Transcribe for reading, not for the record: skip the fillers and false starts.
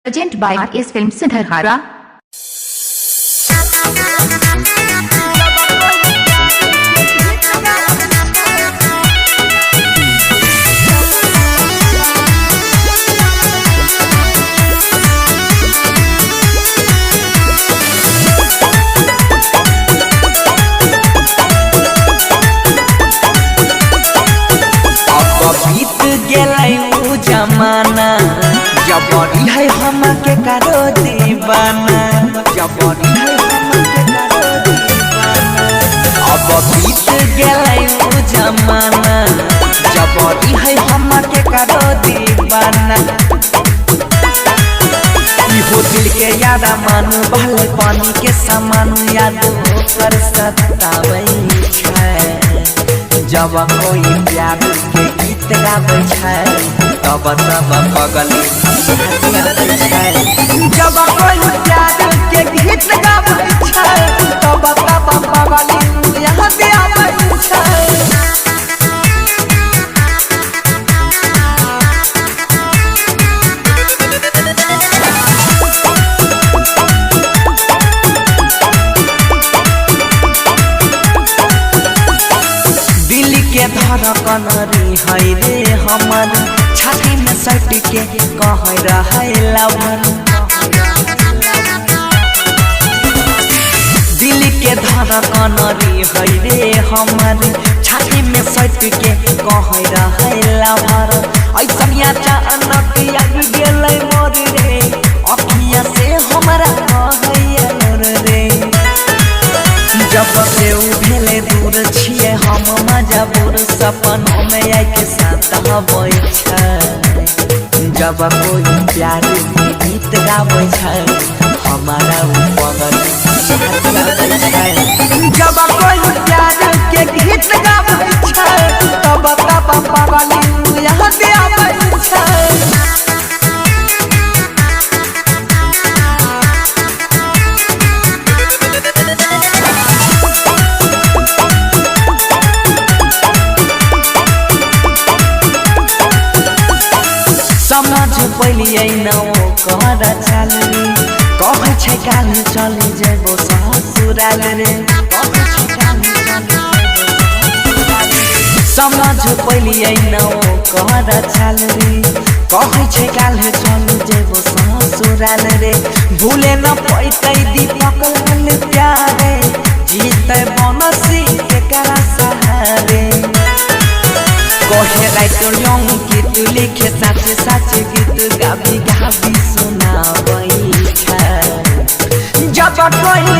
Presented by RS Films Sudharhara. जमाना जबरी है हम के करो दीवाना जबरी है हम के करो दीवाना अब बीत गेलै उ जमाना जबरी है हम के करो दीवाना इहो दिल के याद मानू भले पानी के समान याद कर सताबै छै जब कोई प्यार के गीत गाबै छै तब पगली जब कोई प्यार के गीत गाबै छै तब पगली यहाँ से आबै छै। दिल के धड़कन है रे हमर छाती में सट के कह रहा लवर दिल के धड़कन है रे हमर छाती में सट के कह रहा लवर ऐसा अचानक आबि गेलै मोर रे अखिया से हमरा कहैया रे जब से भेले दूर छिए हम मजबूर सपनों में आके साथ हबै छै जब कोई प्यार के गीत गाबै छै हमारा पगल छै जब कोई प्यार के गीत गाबै छै तब पगली यहाँ से आबै छै। समझ पलिए न कर चलनी कह छै काल चले जेबो ससुराल रे समझ पलिए न कर चलनी कह छै काल चले जेबो ससुराल रे भूले न पैतै दीपक लाल प्यारे जीते बनसी एकरा सहारे कहे राइतो यंग गीत लिखे सच सच गीत गाबी गाबी सुनाबै छै जब कोई